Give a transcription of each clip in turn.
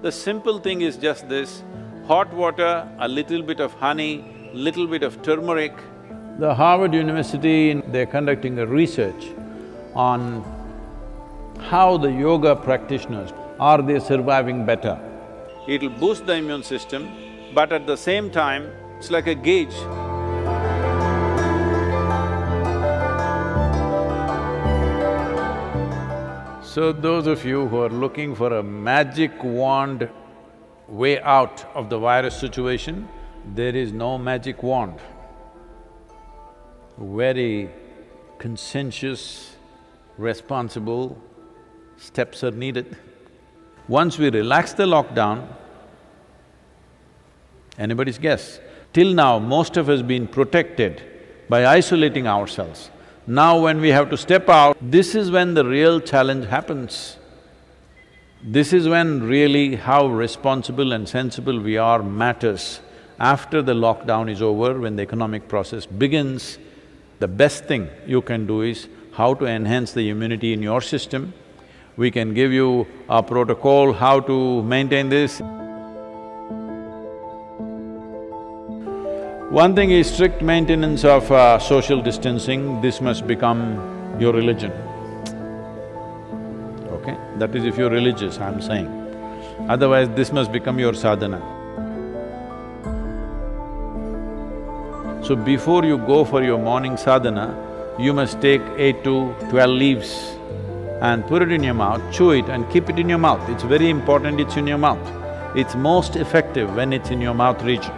The simple thing is just this: hot water, a little bit of honey, little bit of turmeric. The Harvard University, they're conducting a research on how the yoga practitioners, are they surviving better? It'll boost the immune system, but at the same time, it's like a gauge. So those of you who are looking for a magic wand way out of the virus situation, there is no magic wand. Very conscientious, responsible steps are needed. Once we relax the lockdown, anybody's guess. Till now, most of us been protected by isolating ourselves. Now when we have to step out, this is when the real challenge happens. This is when really how responsible and sensible we are matters. After the lockdown is over, when the economic process begins, the best thing you can do is how to enhance the immunity in your system. We can give you a protocol how to maintain this. One thing is strict maintenance of social distancing. This must become your religion, okay? That is if you're religious, I'm saying. Otherwise, this must become your sadhana. So before you go for your morning sadhana, you must take 8 to 12 leaves and put it in your mouth, chew it and keep it in your mouth. It's very important it's in your mouth. It's most effective when it's in your mouth region.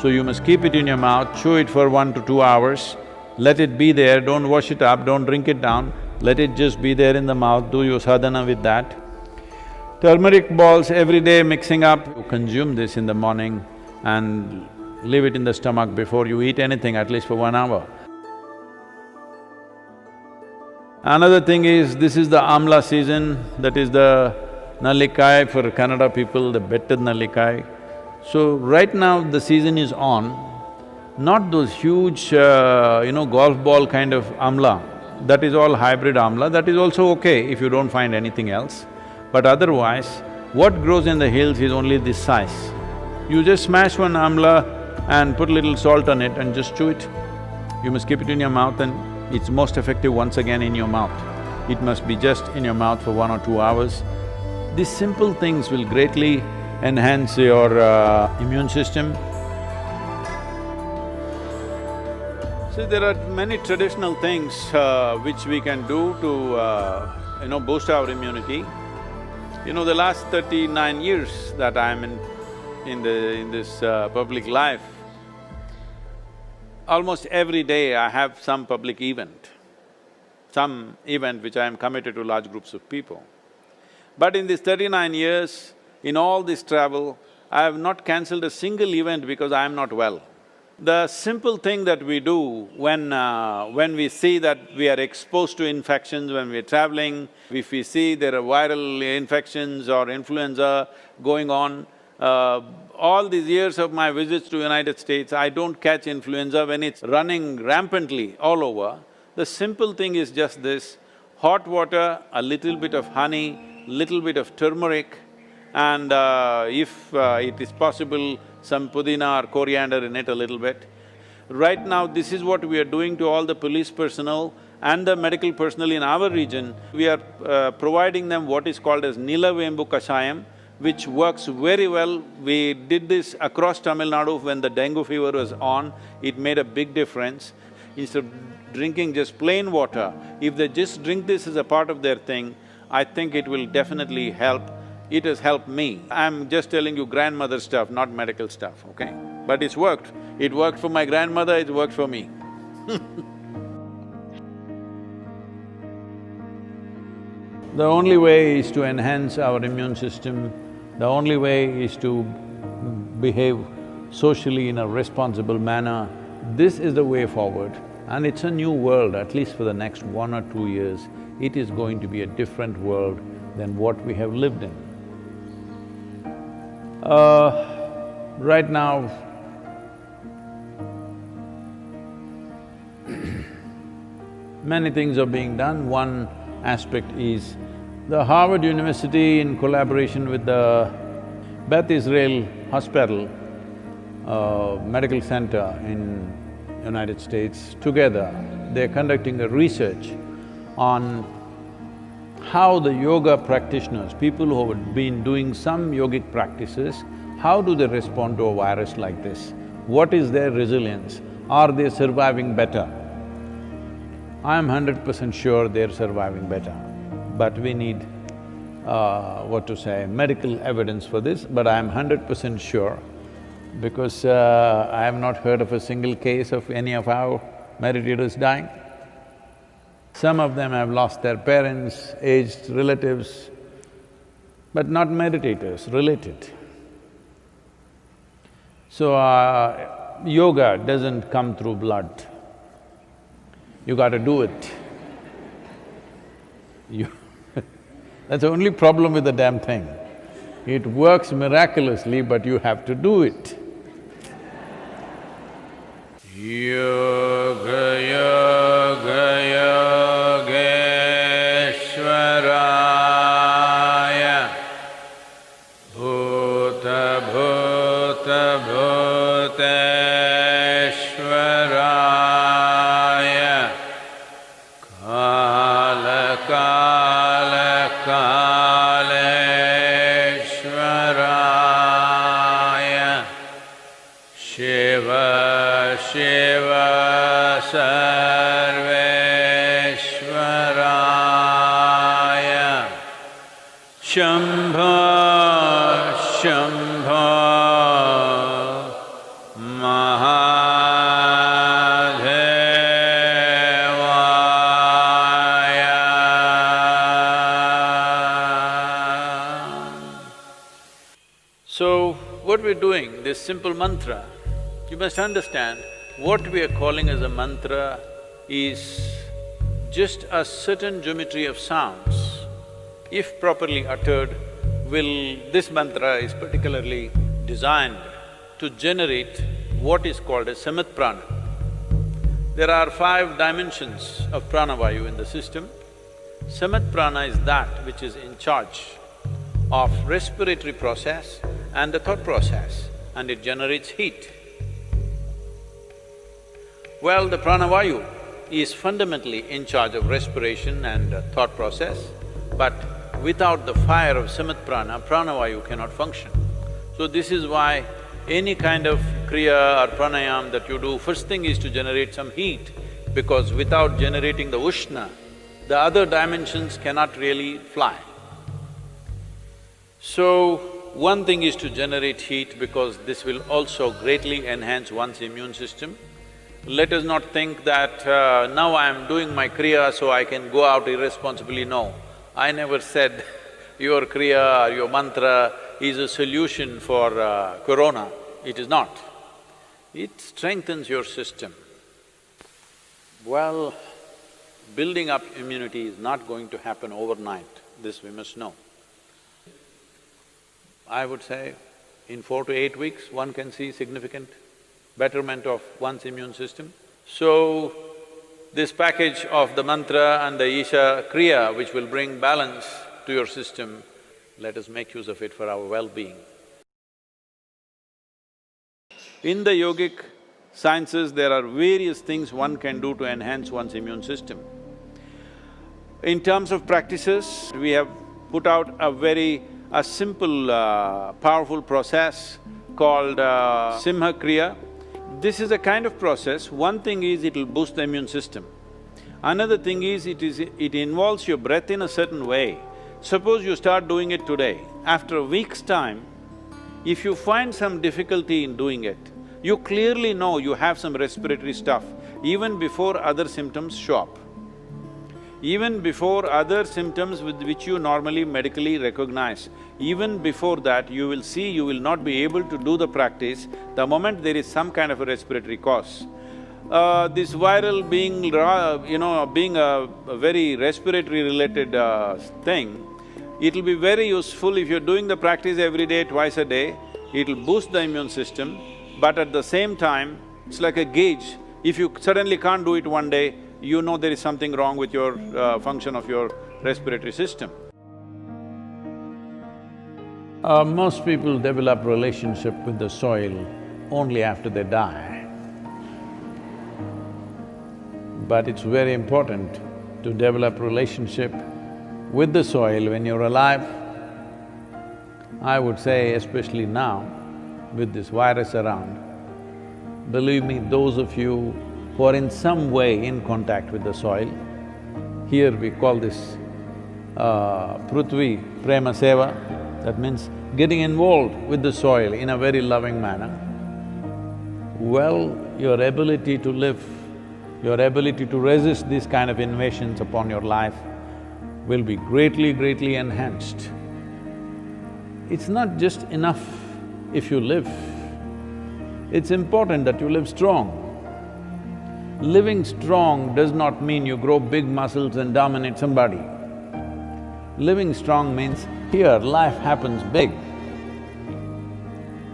So you must keep it in your mouth, chew it for 1 to 2 hours, let it be there, don't wash it up, don't drink it down, let it just be there in the mouth, do your sadhana with that. Turmeric balls every day mixing up, you consume this in the morning and leave it in the stomach before you eat anything, at least for 1 hour. Another thing is, this is the amla season, that is the nallikai for Kannada people, the bettad nallikai. So right now the season is on, not those huge, golf ball kind of amla, that is all hybrid amla, that is also okay if you don't find anything else. But otherwise, what grows in the hills is only this size. You just smash one amla and put a little salt on it and just chew it. You must keep it in your mouth and it's most effective once again in your mouth. It must be just in your mouth for 1 or 2 hours. These simple things will greatly enhance your immune system. See, there are many traditional things which we can do to boost our immunity. The last 39 years that I'm in this public life, almost every day I have some public event, some event which I am committed to large groups of people. But in these 39 years, in all this travel, I have not cancelled a single event because I am not well. The simple thing that we do when we see that we are exposed to infections when we are traveling, if we see there are viral infections or influenza going on, all these years of my visits to United States, I don't catch influenza when it's running rampantly all over. The simple thing is just this: hot water, a little bit of honey, little bit of turmeric, and if it is possible, some pudina or coriander in it a little bit. Right now, this is what we are doing to all the police personnel and the medical personnel in our region. We are providing them what is called as Nilavembu Kashayam, which works very well. We did this across Tamil Nadu when the dengue fever was on, it made a big difference. Instead of drinking just plain water, if they just drink this as a part of their thing, I think it will definitely help. It has helped me. I'm just telling you grandmother stuff, not medical stuff, okay? But it's worked. It worked for my grandmother, it worked for me. The only way is to enhance our immune system, the only way is to behave socially in a responsible manner. This is the way forward, and it's a new world, at least for the next 1 or 2 years. It is going to be a different world than what we have lived in. Right now, many things are being done. One aspect is The Harvard University, in collaboration with the Beth Israel Hospital, medical center in United States, together they're conducting a research on how the yoga practitioners, people who have been doing some yogic practices, how do they respond to a virus like this? What is their resilience? Are they surviving better? I'm 100% sure they're surviving better, but we need, medical evidence for this, but I'm 100% sure because I have not heard of a single case of any of our meditators dying. Some of them have lost their parents, aged relatives, but not meditators, related. So, yoga doesn't come through blood. You gotta do it. That's the only problem with the damn thing. It works miraculously, but you have to do it. Yoga, yoga, yogeshwaraya, bhuta, bhuta, bhuteshwaraya, kala, kala, kaleshwaraya, shiva, Shiva Sarveshwaraya, Shambho, Shambho, Mahadevaya. So, what we're doing, this simple mantra, you must understand, what we are calling as a mantra is just a certain geometry of sounds. If properly uttered, this mantra is particularly designed to generate what is called as samat prana. There are 5 dimensions of pranavayu in the system. Samat prana is that which is in charge of respiratory process and the thought process, and it generates heat. Well, the pranavayu is fundamentally in charge of respiration and thought process, but without the fire of samat prana, pranavayu cannot function. So this is why any kind of kriya or pranayam that you do, first thing is to generate some heat, because without generating the ushna, the other dimensions cannot really fly. So, one thing is to generate heat because this will also greatly enhance one's immune system. Let us not think that now I am doing my kriya so I can go out irresponsibly. No, I never said your kriya or your mantra is a solution for corona. It is not. It strengthens your system. Well, building up immunity is not going to happen overnight, this we must know. I would say in 4 to 8 weeks, one can see significant betterment of one's immune system. So, this package of the mantra and the Isha Kriya, which will bring balance to your system, let us make use of it for our well-being. In the yogic sciences, there are various things one can do to enhance one's immune system. In terms of practices, we have put out a simple, powerful process called Simha Kriya. This is a kind of process. One thing is it'll boost the immune system. Another thing is it involves your breath in a certain way. Suppose you start doing it today, after a week's time, if you find some difficulty in doing it, you clearly know you have some respiratory stuff even before other symptoms show up. Even before other symptoms with which you normally medically recognize, even before that you will see you will not be able to do the practice the moment there is some kind of a respiratory cause. This viral being a very respiratory related thing, it'll be very useful if you're doing the practice every day, twice a day, it'll boost the immune system, but at the same time, it's like a gauge. If you suddenly can't do it one day, you know there is something wrong with your function of your respiratory system. Most people develop relationship with the soil only after they die. But it's very important to develop relationship with the soil when you're alive. I would say especially now, with this virus around, believe me, those of you who are in some way in contact with the soil, here we call this Prithvi Prema Seva, that means getting involved with the soil in a very loving manner. Well, your ability to live, your ability to resist these kind of invasions upon your life will be greatly enhanced. It's not just enough if you live, it's important that you live strong. Living strong does not mean you grow big muscles and dominate somebody. Living strong means here life happens big.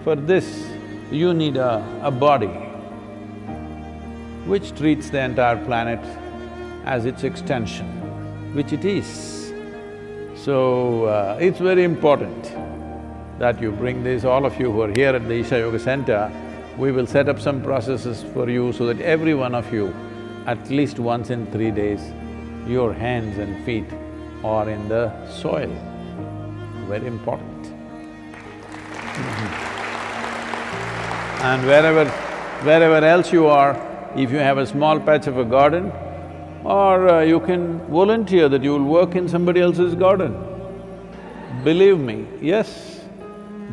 For this, you need a body which treats the entire planet as its extension, which it is. So, it's very important that you bring this, all of you who are here at the Isha Yoga Center, we will set up some processes for you so that every one of you, at least once in 3 days, your hands and feet are in the soil. Very important. And wherever else you are, if you have a small patch of a garden, or you can volunteer that you will work in somebody else's garden. Believe me, yes,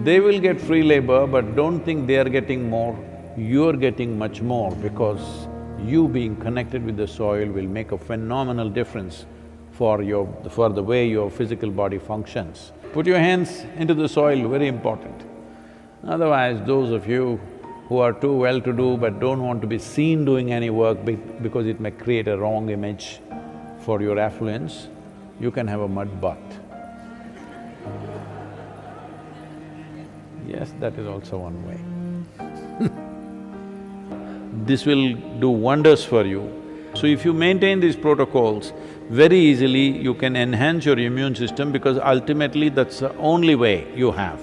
they will get free labor, but don't think they are getting more, you're getting much more because you being connected with the soil will make a phenomenal difference for the way your physical body functions. Put your hands into the soil, very important. Otherwise, those of you who are too well-to-do but don't want to be seen doing any work because it may create a wrong image for your affluence, you can have a mud bath. Yes, that is also one way. This will do wonders for you. So if you maintain these protocols, very easily you can enhance your immune system because ultimately that's the only way you have.